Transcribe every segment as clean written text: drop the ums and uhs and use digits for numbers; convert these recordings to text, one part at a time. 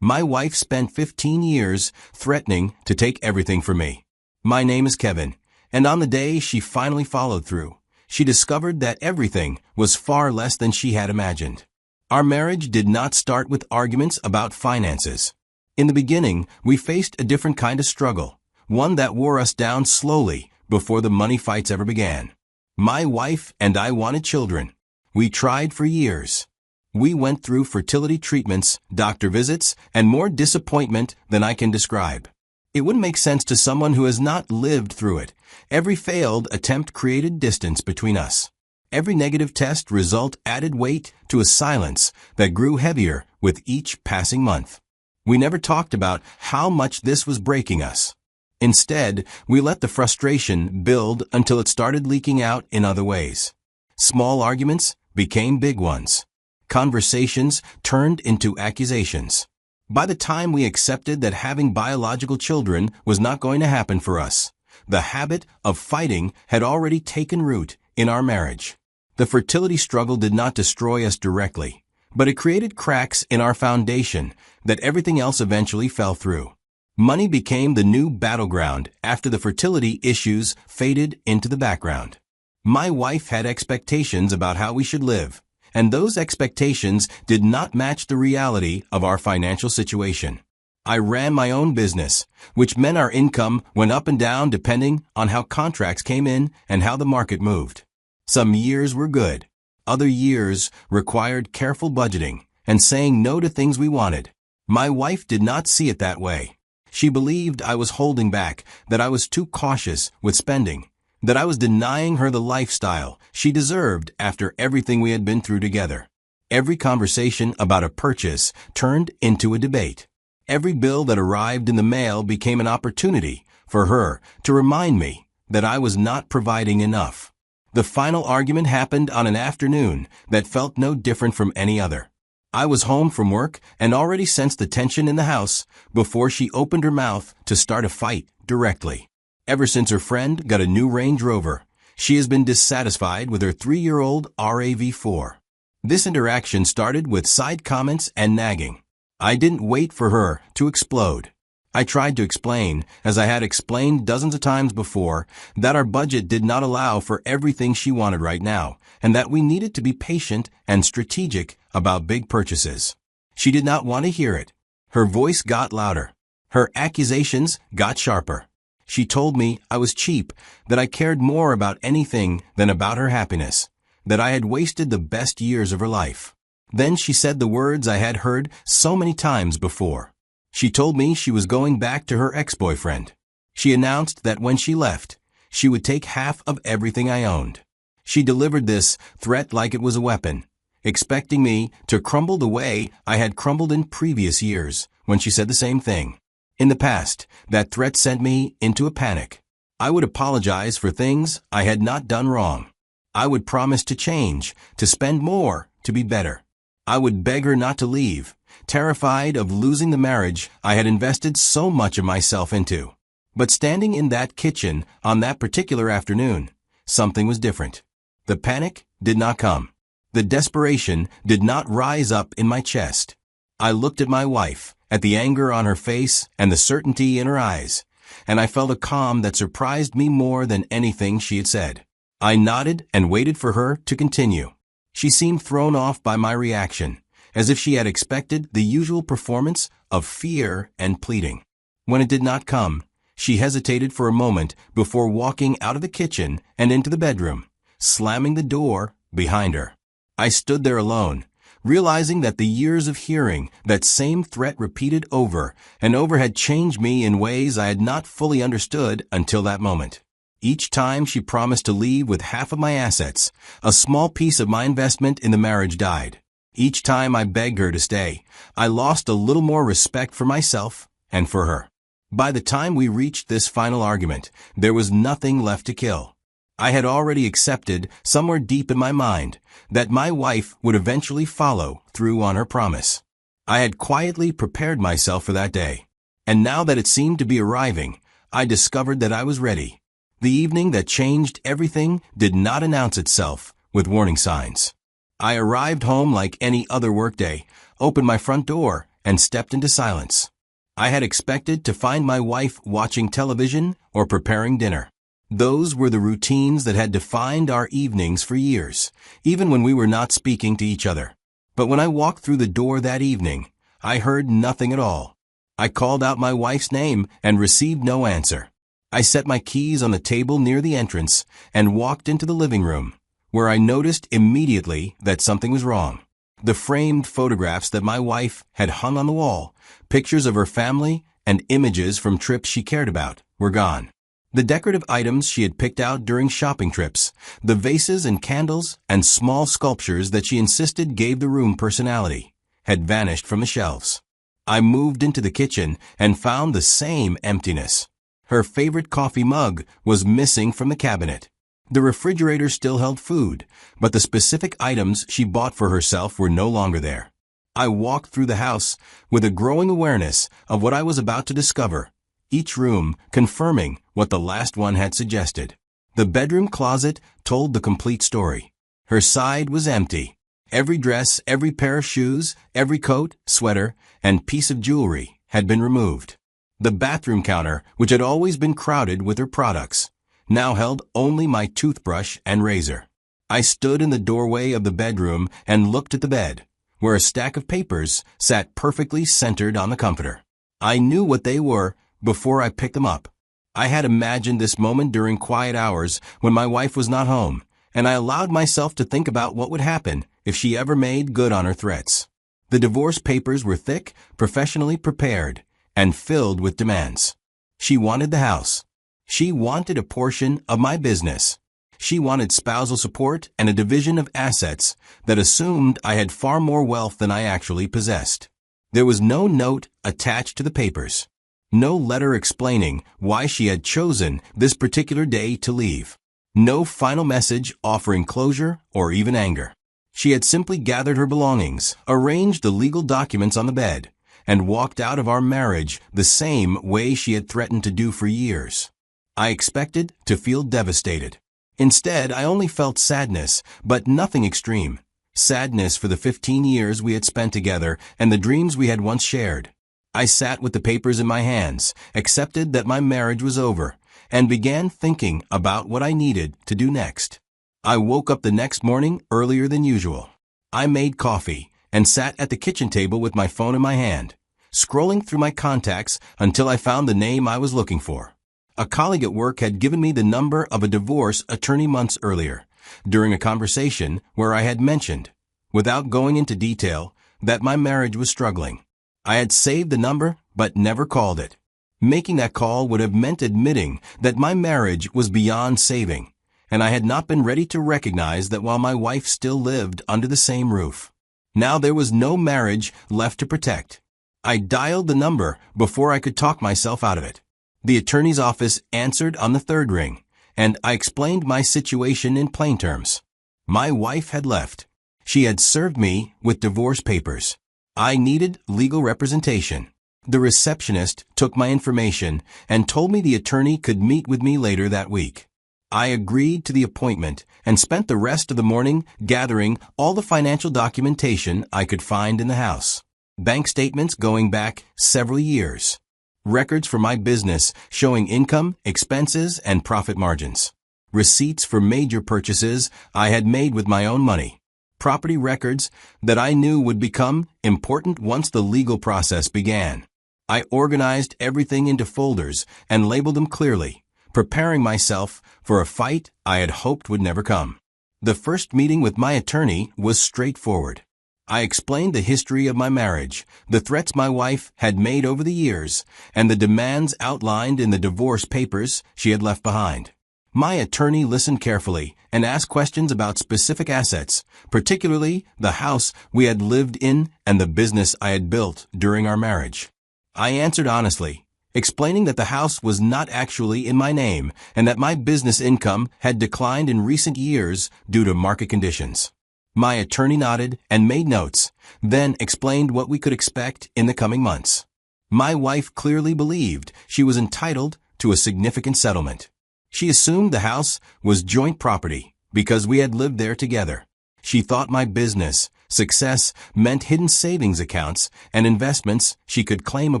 My wife spent 15 years threatening to take everything from me. My name is Kevin, and on the day she finally followed through, she discovered that everything was far less than she had imagined. Our marriage did not start with arguments about finances. In the beginning, we faced a different kind of struggle, one that wore us down slowly before the money fights ever began. My wife and I wanted children. We tried for years. We went through fertility treatments, doctor visits, and more disappointment than I can describe. It wouldn't make sense to someone who has not lived through it. Every failed attempt created distance between us. Every negative test result added weight to a silence that grew heavier with each passing month. We never talked about how much this was breaking us. Instead, we let the frustration build until it started leaking out in other ways. Small arguments became big ones. Conversations turned into accusations. By the time we accepted that having biological children was not going to happen for us, the habit of fighting had already taken root in our marriage. The fertility struggle did not destroy us directly, but it created cracks in our foundation that everything else eventually fell through. Money became the new battleground after the fertility issues faded into the background. My wife had expectations about how we should live, and those expectations did not match the reality of our financial situation. I ran my own business, which meant our income went up and down depending on how contracts came in and how the market moved. Some years were good. Other years required careful budgeting and saying no to things we wanted. My wife did not see it that way. She believed I was holding back, that I was too cautious with spending, that I was denying her the lifestyle she deserved after everything we had been through together. Every conversation about a purchase turned into a debate. Every bill that arrived in the mail became an opportunity for her to remind me that I was not providing enough. The final argument happened on an afternoon that felt no different from any other. I was home from work and already sensed the tension in the house before she opened her mouth to start a fight directly. Ever since her friend got a new Range Rover, she has been dissatisfied with her 3-year-old RAV4. This interaction started with side comments and nagging. I didn't wait for her to explode. I tried to explain, as I had explained dozens of times before, that our budget did not allow for everything she wanted right now, and that we needed to be patient and strategic about big purchases. She did not want to hear it. Her voice got louder. Her accusations got sharper. She told me I was cheap, that I cared more about anything than about her happiness, that I had wasted the best years of her life. Then she said the words I had heard so many times before. She told me she was going back to her ex-boyfriend. She announced that when she left, she would take half of everything I owned. She delivered this threat like it was a weapon, expecting me to crumble the way I had crumbled in previous years when she said the same thing. In the past, that threat sent me into a panic. I would apologize for things I had not done wrong. I would promise to change, to spend more, to be better. I would beg her not to leave, terrified of losing the marriage I had invested so much of myself into. But standing in that kitchen on that particular afternoon, something was different. The panic did not come. The desperation did not rise up in my chest. I looked at my wife, at the anger on her face and the certainty in her eyes, and I felt a calm that surprised me more than anything she had said. I nodded and waited for her to continue. She seemed thrown off by my reaction, as if she had expected the usual performance of fear and pleading. When it did not come, she hesitated for a moment before walking out of the kitchen and into the bedroom, slamming the door behind her. I stood there alone, realizing that the years of hearing that same threat repeated over and over had changed me in ways I had not fully understood until that moment. Each time she promised to leave with half of my assets, a small piece of my investment in the marriage died. Each time I begged her to stay, I lost a little more respect for myself and for her. By the time we reached this final argument, there was nothing left to kill. I had already accepted, somewhere deep in my mind, that my wife would eventually follow through on her promise. I had quietly prepared myself for that day, and now that it seemed to be arriving, I discovered that I was ready. The evening that changed everything did not announce itself with warning signs. I arrived home like any other workday, opened my front door, and stepped into silence. I had expected to find my wife watching television or preparing dinner. Those were the routines that had defined our evenings for years, even when we were not speaking to each other. But when I walked through the door that evening, I heard nothing at all. I called out my wife's name and received no answer. I set my keys on the table near the entrance and walked into the living room, where I noticed immediately that something was wrong. The framed photographs that my wife had hung on the wall, pictures of her family, and images from trips she cared about, were gone. The decorative items she had picked out during shopping trips, the vases and candles and small sculptures that she insisted gave the room personality, had vanished from the shelves. I moved into the kitchen and found the same emptiness. Her favorite coffee mug was missing from the cabinet. The refrigerator still held food, but the specific items she bought for herself were no longer there. I walked through the house with a growing awareness of what I was about to discover, each room confirming what the last one had suggested. The bedroom closet told the complete story. Her side was empty. Every dress, every pair of shoes, every coat, sweater, and piece of jewelry had been removed. The bathroom counter, which had always been crowded with her products, now held only my toothbrush and razor. I stood in the doorway of the bedroom and looked at the bed, where a stack of papers sat perfectly centered on the comforter. I knew what they were before I picked them up. I had imagined this moment during quiet hours when my wife was not home, and I allowed myself to think about what would happen if she ever made good on her threats. The divorce papers were thick, professionally prepared, and filled with demands. She wanted the house. She wanted a portion of my business. She wanted spousal support and a division of assets that assumed I had far more wealth than I actually possessed. There was no note attached to the papers. No letter explaining why she had chosen this particular day to leave. No final message offering closure or even anger. She had simply gathered her belongings, arranged the legal documents on the bed, and walked out of our marriage the same way she had threatened to do for years. I expected to feel devastated. Instead, I only felt sadness, but nothing extreme. Sadness for the 15 years we had spent together and the dreams we had once shared. I sat with the papers in my hands, accepted that my marriage was over, and began thinking about what I needed to do next. I woke up the next morning earlier than usual. I made coffee and sat at the kitchen table with my phone in my hand, scrolling through my contacts until I found the name I was looking for. A colleague at work had given me the number of a divorce attorney months earlier, during a conversation where I had mentioned, without going into detail, that my marriage was struggling. I had saved the number but never called it. Making that call would have meant admitting that my marriage was beyond saving, and I had not been ready to recognize that while my wife still lived under the same roof. Now there was no marriage left to protect. I dialed the number before I could talk myself out of it. The attorney's office answered on the third ring, and I explained my situation in plain terms. My wife had left. She had served me with divorce papers. I needed legal representation. The receptionist took my information and told me the attorney could meet with me later that week. I agreed to the appointment and spent the rest of the morning gathering all the financial documentation I could find in the house. Bank statements going back several years. Records for my business showing income, expenses, and profit margins. Receipts for major purchases I had made with my own money. Property records that I knew would become important once the legal process began. I organized everything into folders and labeled them clearly, preparing myself for a fight I had hoped would never come. The first meeting with my attorney was straightforward. I explained the history of my marriage, the threats my wife had made over the years, and the demands outlined in the divorce papers she had left behind. My attorney listened carefully and asked questions about specific assets, particularly the house we had lived in and the business I had built during our marriage. I answered honestly, explaining that the house was not actually in my name and that my business income had declined in recent years due to market conditions. My attorney nodded and made notes, then explained what we could expect in the coming months. My wife clearly believed she was entitled to a significant settlement. She assumed the house was joint property because we had lived there together. She thought my business success meant hidden savings accounts and investments she could claim a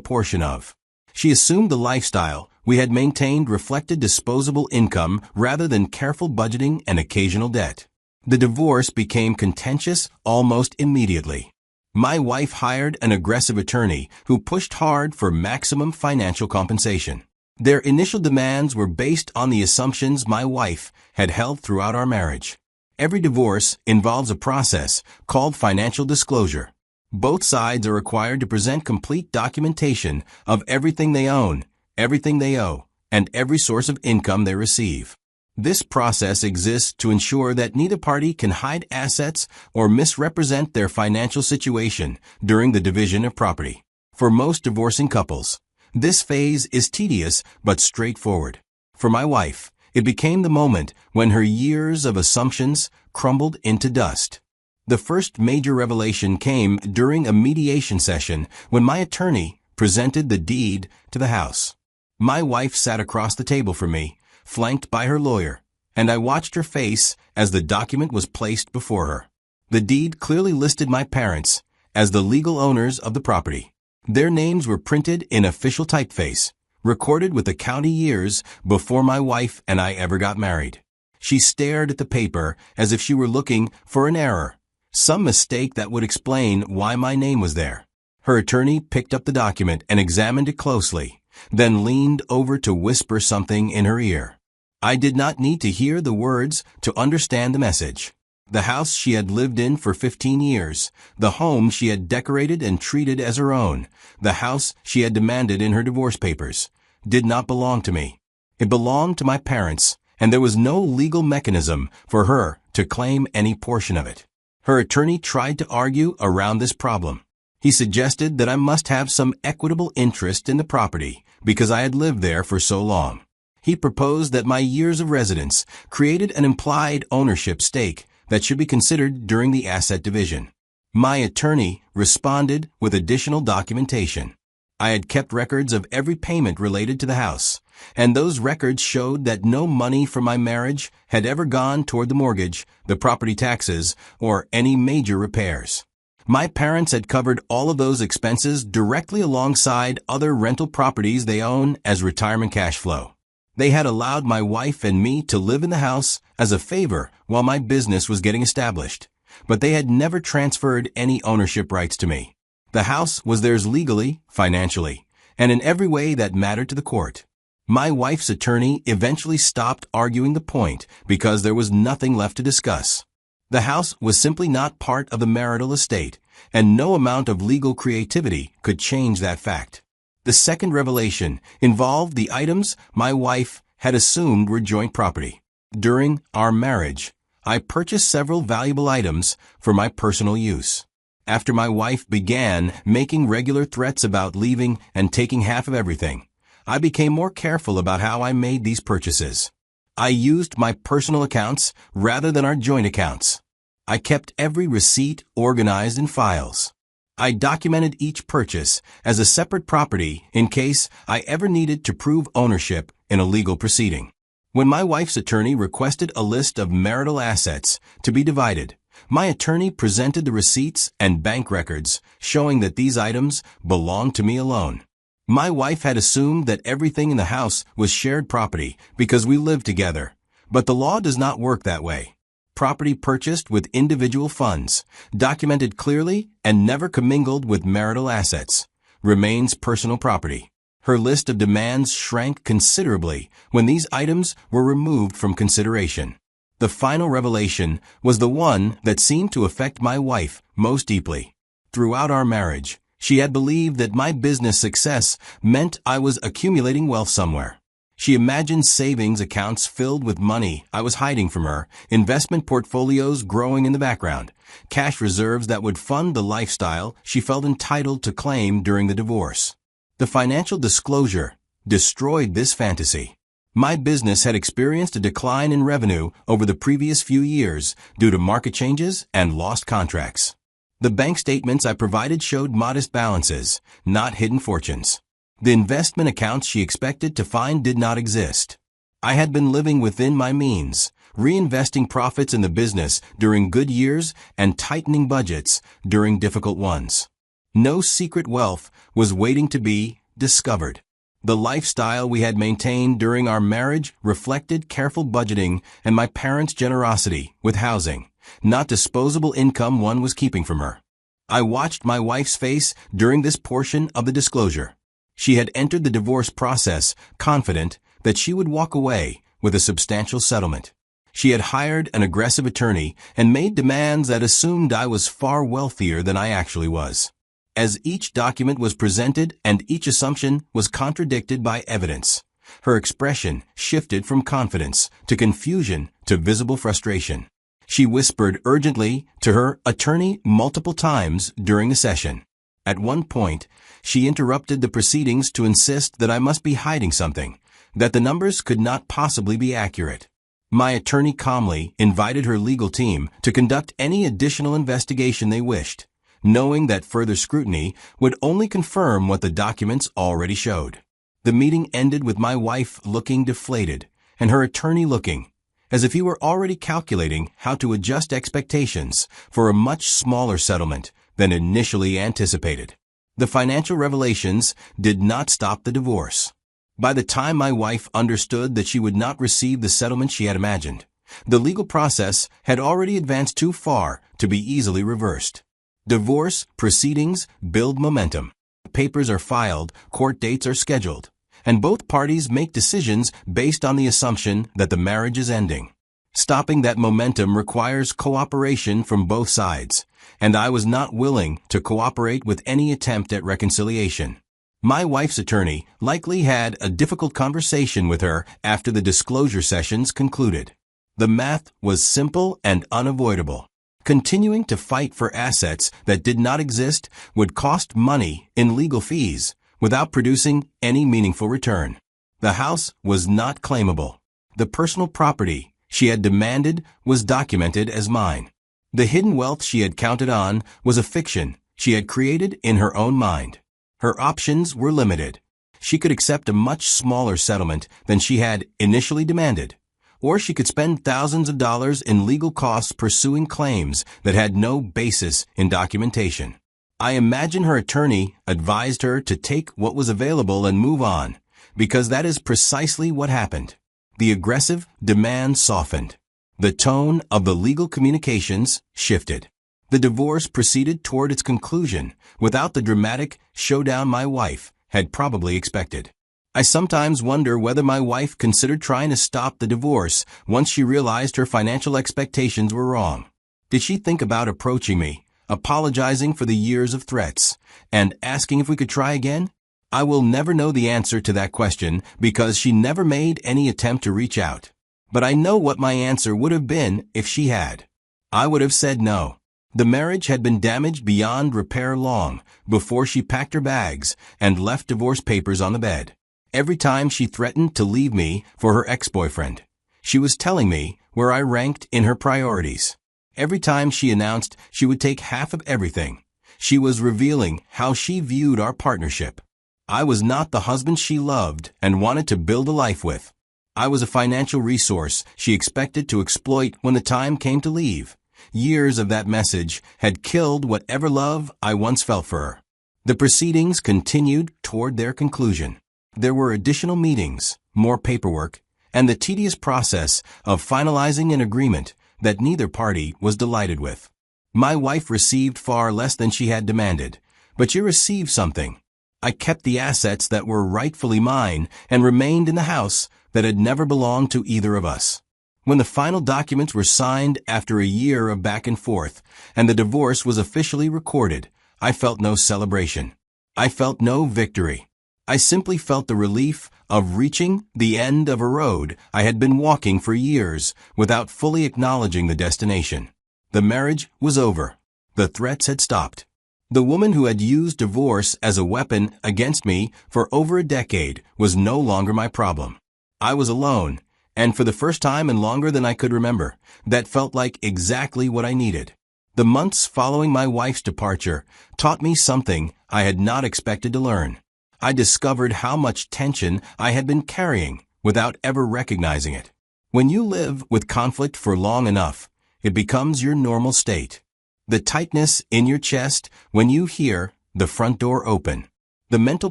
portion of. She assumed the lifestyle we had maintained reflected disposable income rather than careful budgeting and occasional debt. The divorce became contentious almost immediately. My wife hired an aggressive attorney who pushed hard for maximum financial compensation. Their initial demands were based on the assumptions my wife had held throughout our marriage. Every divorce involves a process called financial disclosure. Both sides are required to present complete documentation of everything they own, everything they owe, and every source of income they receive. This process exists to ensure that neither party can hide assets or misrepresent their financial situation during the division of property. For most divorcing couples, this phase is tedious but straightforward. For my wife, it became the moment when her years of assumptions crumbled into dust. The first major revelation came during a mediation session when my attorney presented the deed to the house. My wife sat across the table from me, flanked by her lawyer, and I watched her face as the document was placed before her. The deed clearly listed my parents as the legal owners of the property. Their names were printed in official typeface, recorded with the county years before my wife and I ever got married. She stared at the paper as if she were looking for an error, some mistake that would explain why my name was there. Her attorney picked up the document and examined it closely, then leaned over to whisper something in her ear. I did not need to hear the words to understand the message. The house she had lived in for 15 years, the home she had decorated and treated as her own, the house she had demanded in her divorce papers, did not belong to me. It belonged to my parents, and there was no legal mechanism for her to claim any portion of it. Her attorney tried to argue around this problem. He suggested that I must have some equitable interest in the property because I had lived there for so long. He proposed that my years of residence created an implied ownership stake that should be considered during the asset division. My attorney responded with additional documentation. I had kept records of every payment related to the house, and those records showed that no money from my marriage had ever gone toward the mortgage, the property taxes, or any major repairs. My parents had covered all of those expenses directly alongside other rental properties they own as retirement cash flow. They had allowed my wife and me to live in the house as a favor while my business was getting established, but they had never transferred any ownership rights to me. The house was theirs legally, financially, and in every way that mattered to the court. My wife's attorney eventually stopped arguing the point because there was nothing left to discuss. The house was simply not part of the marital estate, and no amount of legal creativity could change that fact. The second revelation involved the items my wife had assumed were joint property. During our marriage, I purchased several valuable items for my personal use. After my wife began making regular threats about leaving and taking half of everything, I became more careful about how I made these purchases. I used my personal accounts rather than our joint accounts. I kept every receipt organized in files. I documented each purchase as a separate property in case I ever needed to prove ownership in a legal proceeding. When my wife's attorney requested a list of marital assets to be divided, my attorney presented the receipts and bank records showing that these items belonged to me alone. My wife had assumed that everything in the house was shared property because we lived together, but the law does not work that way. Property purchased with individual funds, documented clearly and never commingled with marital assets, remains personal property. Her list of demands shrank considerably when these items were removed from consideration. The final revelation was the one that seemed to affect my wife most deeply. Throughout our marriage, she had believed that my business success meant I was accumulating wealth somewhere. She imagined savings accounts filled with money I was hiding from her, investment portfolios growing in the background, cash reserves that would fund the lifestyle she felt entitled to claim during the divorce. The financial disclosure destroyed this fantasy. My business had experienced a decline in revenue over the previous few years due to market changes and lost contracts. The bank statements I provided showed modest balances, not hidden fortunes. The investment accounts she expected to find did not exist. I had been living within my means, reinvesting profits in the business during good years and tightening budgets during difficult ones. No secret wealth was waiting to be discovered. The lifestyle we had maintained during our marriage reflected careful budgeting and my parents' generosity with housing, not disposable income one was keeping from her. I watched my wife's face during this portion of the disclosure. She had entered the divorce process confident that she would walk away with a substantial settlement. She had hired an aggressive attorney and made demands that assumed I was far wealthier than I actually was. As each document was presented and each assumption was contradicted by evidence, her expression shifted from confidence to confusion to visible frustration. She whispered urgently to her attorney multiple times during the session. At one point, she interrupted the proceedings to insist that I must be hiding something, that the numbers could not possibly be accurate. My attorney calmly invited her legal team to conduct any additional investigation they wished, knowing that further scrutiny would only confirm what the documents already showed. The meeting ended with my wife looking deflated and her attorney looking as if he were already calculating how to adjust expectations for a much smaller settlement than initially anticipated. The financial revelations did not stop the divorce. By the time my wife understood that she would not receive the settlement she had imagined, the legal process had already advanced too far to be easily reversed. Divorce proceedings build momentum. Papers are filed, court dates are scheduled, and both parties make decisions based on the assumption that the marriage is ending. Stopping that momentum requires cooperation from both sides, and I was not willing to cooperate with any attempt at reconciliation. My wife's attorney likely had a difficult conversation with her after the disclosure sessions concluded. The math was simple and unavoidable. Continuing to fight for assets that did not exist would cost money in legal fees without producing any meaningful return. The house was not claimable. The personal property she had demanded was documented as mine. The hidden wealth she had counted on was a fiction she had created in her own mind. Her options were limited. She could accept a much smaller settlement than she had initially demanded, or she could spend thousands of dollars in legal costs pursuing claims that had no basis in documentation. I imagine her attorney advised her to take what was available and move on, because that is precisely what happened. The aggressive demand softened. The tone of the legal communications shifted. The divorce proceeded toward its conclusion without the dramatic showdown my wife had probably expected. I sometimes wonder whether my wife considered trying to stop the divorce once she realized her financial expectations were wrong. Did she think about approaching me, apologizing for the years of threats, and asking if we could try again? I will never know the answer to that question because she never made any attempt to reach out. But I know what my answer would have been if she had. I would have said no. The marriage had been damaged beyond repair long before she packed her bags and left divorce papers on the bed. Every time she threatened to leave me for her ex-boyfriend, she was telling me where I ranked in her priorities. Every time she announced she would take half of everything, she was revealing how she viewed our partnership. I was not the husband she loved and wanted to build a life with. I was a financial resource she expected to exploit when the time came to leave. Years of that message had killed whatever love I once felt for her. The proceedings continued toward their conclusion. There were additional meetings, more paperwork, and the tedious process of finalizing an agreement that neither party was delighted with. My wife received far less than she had demanded, but she received something. I kept the assets that were rightfully mine and remained in the house that had never belonged to either of us. When the final documents were signed after a year of back and forth, and the divorce was officially recorded, I felt no celebration. I felt no victory. I simply felt the relief of reaching the end of a road I had been walking for years without fully acknowledging the destination. The marriage was over. The threats had stopped. The woman who had used divorce as a weapon against me for over a decade was no longer my problem. I was alone, and for the first time in longer than I could remember, that felt like exactly what I needed. The months following my wife's departure taught me something I had not expected to learn. I discovered how much tension I had been carrying without ever recognizing it. When you live with conflict for long enough, it becomes your normal state. The tightness in your chest when you hear the front door open. The mental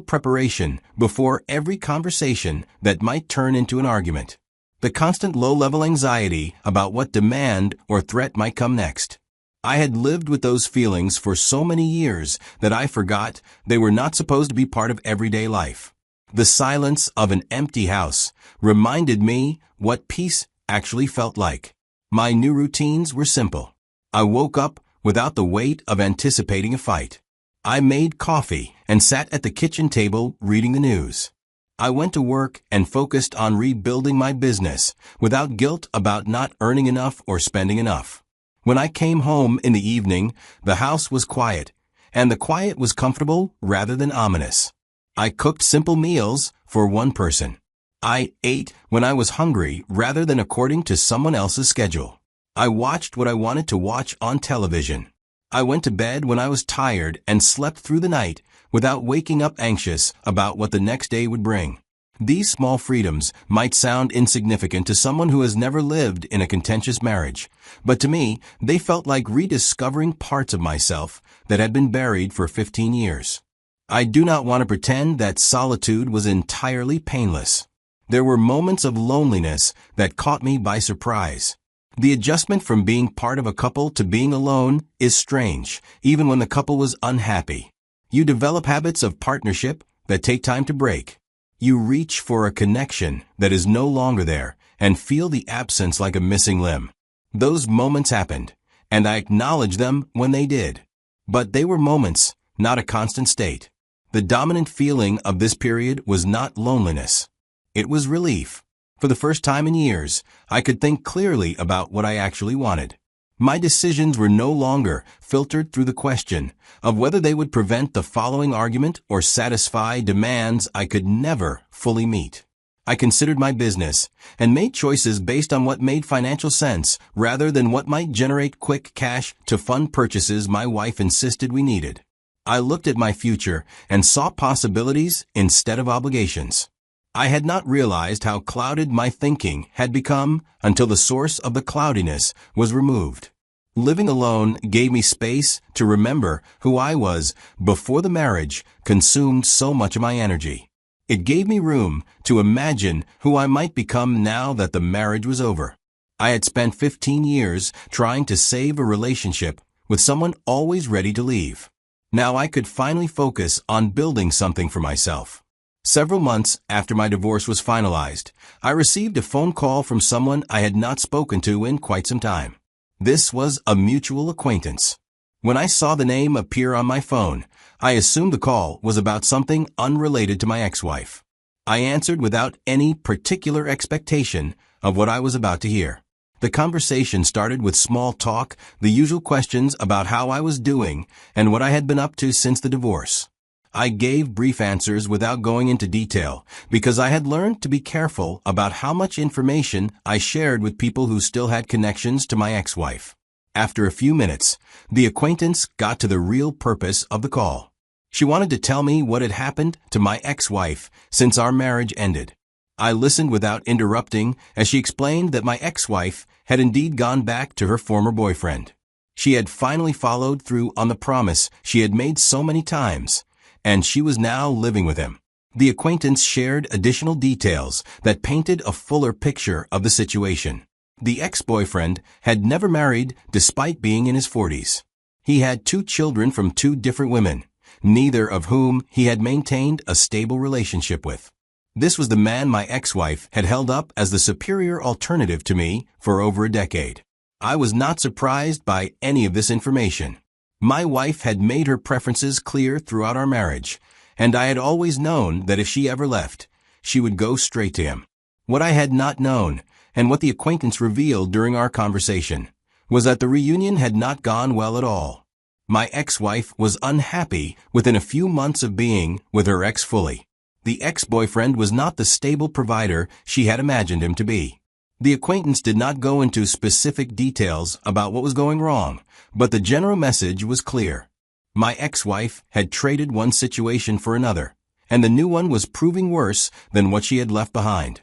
preparation before every conversation that might turn into an argument. The constant low-level anxiety about what demand or threat might come next. I had lived with those feelings for so many years that I forgot they were not supposed to be part of everyday life. The silence of an empty house reminded me what peace actually felt like. My new routines were simple. I woke up without the weight of anticipating a fight. I made coffee and sat at the kitchen table reading the news. I went to work and focused on rebuilding my business without guilt about not earning enough or spending enough. When I came home in the evening, the house was quiet, and the quiet was comfortable rather than ominous. I cooked simple meals for one person. I ate when I was hungry rather than according to someone else's schedule. I watched what I wanted to watch on television. I went to bed when I was tired and slept through the night without waking up anxious about what the next day would bring. These small freedoms might sound insignificant to someone who has never lived in a contentious marriage, but to me, they felt like rediscovering parts of myself that had been buried for 15 years. I do not want to pretend that solitude was entirely painless. There were moments of loneliness that caught me by surprise. The adjustment from being part of a couple to being alone is strange, even when the couple was unhappy. You develop habits of partnership that take time to break. You reach for a connection that is no longer there and feel the absence like a missing limb. Those moments happened, and I acknowledge them when they did. But they were moments, not a constant state. The dominant feeling of this period was not loneliness. It was relief. For the first time in years, I could think clearly about what I actually wanted. My decisions were no longer filtered through the question of whether they would prevent the following argument or satisfy demands I could never fully meet. I considered my business and made choices based on what made financial sense rather than what might generate quick cash to fund purchases my wife insisted we needed. I looked at my future and saw possibilities instead of obligations. I had not realized how clouded my thinking had become until the source of the cloudiness was removed. Living alone gave me space to remember who I was before the marriage consumed so much of my energy. It gave me room to imagine who I might become now that the marriage was over. I had spent 15 years trying to save a relationship with someone always ready to leave. Now I could finally focus on building something for myself. Several months after my divorce was finalized, I received a phone call from someone I had not spoken to in quite some time. This was a mutual acquaintance. When I saw the name appear on my phone, I assumed the call was about something unrelated to my ex-wife. I answered without any particular expectation of what I was about to hear. The conversation started with small talk, the usual questions about how I was doing and what I had been up to since the divorce. I gave brief answers without going into detail because I had learned to be careful about how much information I shared with people who still had connections to my ex-wife. After a few minutes, the acquaintance got to the real purpose of the call. She wanted to tell me what had happened to my ex-wife since our marriage ended. I listened without interrupting as she explained that my ex-wife had indeed gone back to her former boyfriend. She had finally followed through on the promise she had made so many times, and she was now living with him. The acquaintance shared additional details that painted a fuller picture of the situation. The ex-boyfriend had never married despite being in his 40s. He had 2 children from 2 different women, neither of whom he had maintained a stable relationship with. This was the man my ex-wife had held up as the superior alternative to me for over a decade. I was not surprised by any of this information. My wife had made her preferences clear throughout our marriage, and I had always known that if she ever left, she would go straight to him. What I had not known, and what the acquaintance revealed during our conversation, was that the reunion had not gone well at all. My ex-wife was unhappy within a few months of being with her ex fully. The ex-boyfriend was not the stable provider she had imagined him to be. The acquaintance did not go into specific details about what was going wrong, but the general message was clear. My ex-wife had traded one situation for another, and the new one was proving worse than what she had left behind.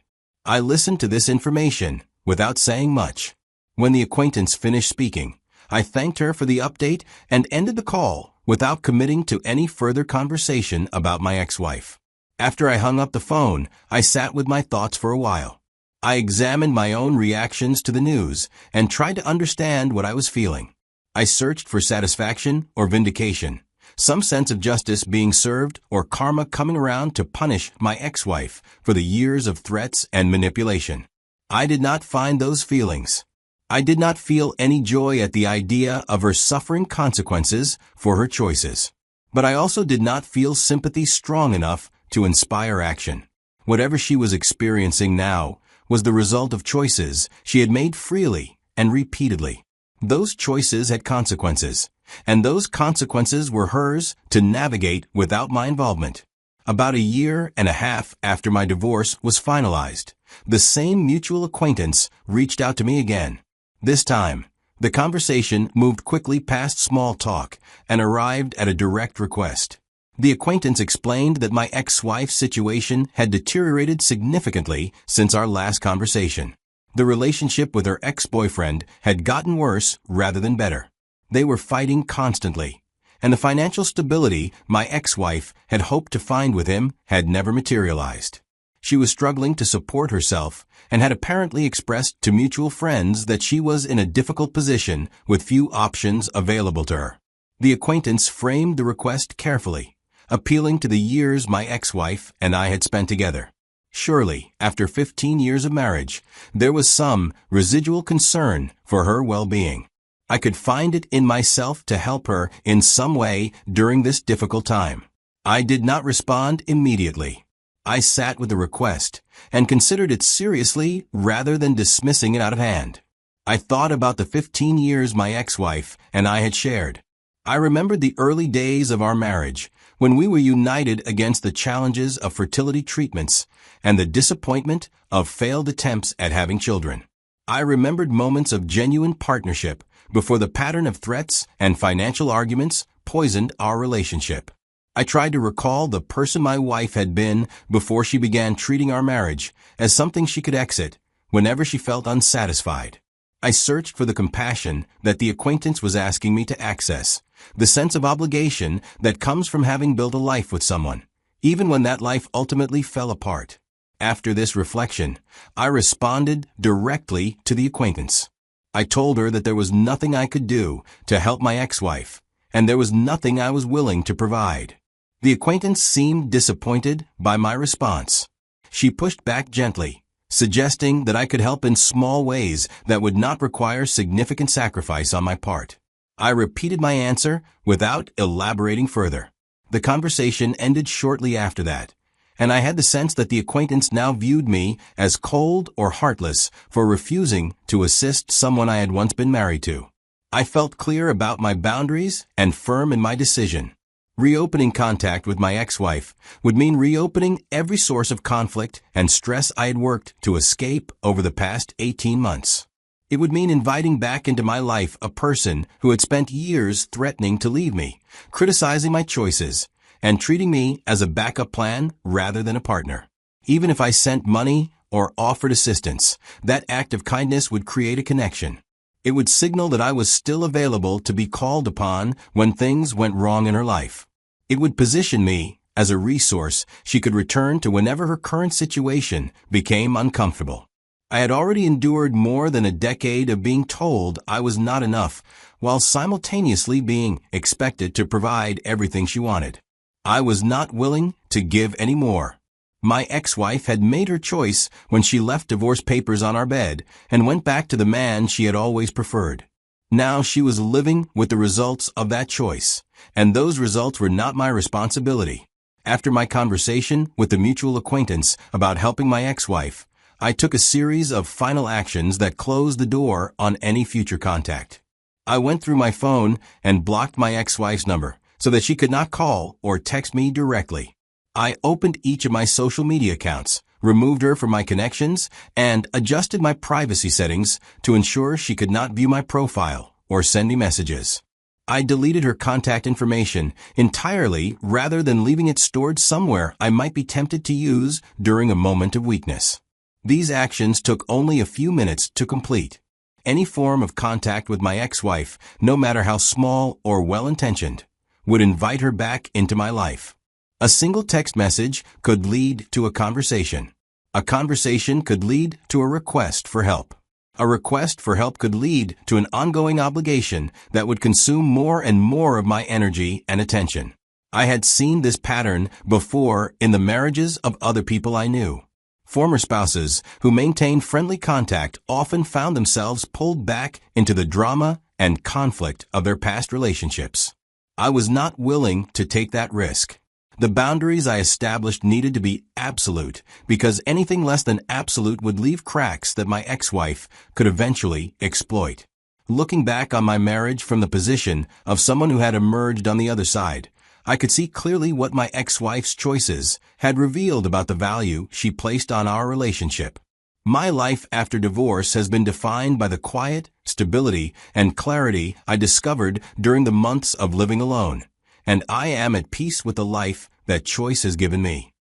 I listened to this information without saying much. When the acquaintance finished speaking, I thanked her for the update and ended the call without committing to any further conversation about my ex-wife. After I hung up the phone, I sat with my thoughts for a while. I examined my own reactions to the news and tried to understand what I was feeling. I searched for satisfaction or vindication, some sense of justice being served or karma coming around to punish my ex-wife for the years of threats and manipulation. I did not find those feelings. I did not feel any joy at the idea of her suffering consequences for her choices. But I also did not feel sympathy strong enough to inspire action. Whatever she was experiencing now was the result of choices she had made freely and repeatedly. Those choices had consequences, and those consequences were hers to navigate without my involvement. About a year and a half after my divorce was finalized, the same mutual acquaintance reached out to me again. This time, the conversation moved quickly past small talk and arrived at a direct request. The acquaintance explained that my ex-wife's situation had deteriorated significantly since our last conversation. The relationship with her ex-boyfriend had gotten worse rather than better. They were fighting constantly, and the financial stability my ex-wife had hoped to find with him had never materialized. She was struggling to support herself and had apparently expressed to mutual friends that she was in a difficult position with few options available to her. The acquaintance framed the request carefully, appealing to the years my ex-wife and I had spent together. Surely, after 15 years of marriage, there was some residual concern for her well-being. I could find it in myself to help her in some way during this difficult time. I did not respond immediately. I sat with the request and considered it seriously rather than dismissing it out of hand. I thought about the 15 years my ex-wife and I had shared. I remembered the early days of our marriage when we were united against the challenges of fertility treatments and the disappointment of failed attempts at having children. I remembered moments of genuine partnership before the pattern of threats and financial arguments poisoned our relationship. I tried to recall the person my wife had been before she began treating our marriage as something she could exit whenever she felt unsatisfied. I searched for the compassion that the acquaintance was asking me to access, the sense of obligation that comes from having built a life with someone, even when that life ultimately fell apart. After this reflection, I responded directly to the acquaintance. I told her that there was nothing I could do to help my ex-wife, and there was nothing I was willing to provide. The acquaintance seemed disappointed by my response. She pushed back gently, suggesting that I could help in small ways that would not require significant sacrifice on my part. I repeated my answer without elaborating further. The conversation ended shortly after that, and I had the sense that the acquaintance now viewed me as cold or heartless for refusing to assist someone I had once been married to. I felt clear about my boundaries and firm in my decision. Reopening contact with my ex-wife would mean reopening every source of conflict and stress I had worked to escape over the past 18 months. It would mean inviting back into my life a person who had spent years threatening to leave me, criticizing my choices, and treating me as a backup plan rather than a partner. Even if I sent money or offered assistance, that act of kindness would create a connection. It would signal that I was still available to be called upon when things went wrong in her life. It would position me as a resource she could return to whenever her current situation became uncomfortable. I had already endured more than a decade of being told I was not enough, while simultaneously being expected to provide everything she wanted. I was not willing to give any more. My ex-wife had made her choice when she left divorce papers on our bed and went back to the man she had always preferred. Now she was living with the results of that choice, and those results were not my responsibility. After my conversation with the mutual acquaintance about helping my ex-wife, I took a series of final actions that closed the door on any future contact. I went through my phone and blocked my ex-wife's number so that she could not call or text me directly. I opened each of my social media accounts, removed her from my connections, and adjusted my privacy settings to ensure she could not view my profile or send me messages. I deleted her contact information entirely rather than leaving it stored somewhere I might be tempted to use during a moment of weakness. These actions took only a few minutes to complete. Any form of contact with my ex-wife, no matter how small or well-intentioned, would invite her back into my life. A single text message could lead to a conversation. A conversation could lead to a request for help. A request for help could lead to an ongoing obligation that would consume more and more of my energy and attention. I had seen this pattern before in the marriages of other people I knew. Former spouses who maintained friendly contact often found themselves pulled back into the drama and conflict of their past relationships. I was not willing to take that risk. The boundaries I established needed to be absolute because anything less than absolute would leave cracks that my ex-wife could eventually exploit. Looking back on my marriage from the position of someone who had emerged on the other side, I could see clearly what my ex-wife's choices had revealed about the value she placed on our relationship. My life after divorce has been defined by the quiet, stability, and clarity I discovered during the months of living alone, and I am at peace with the life that choice has given me.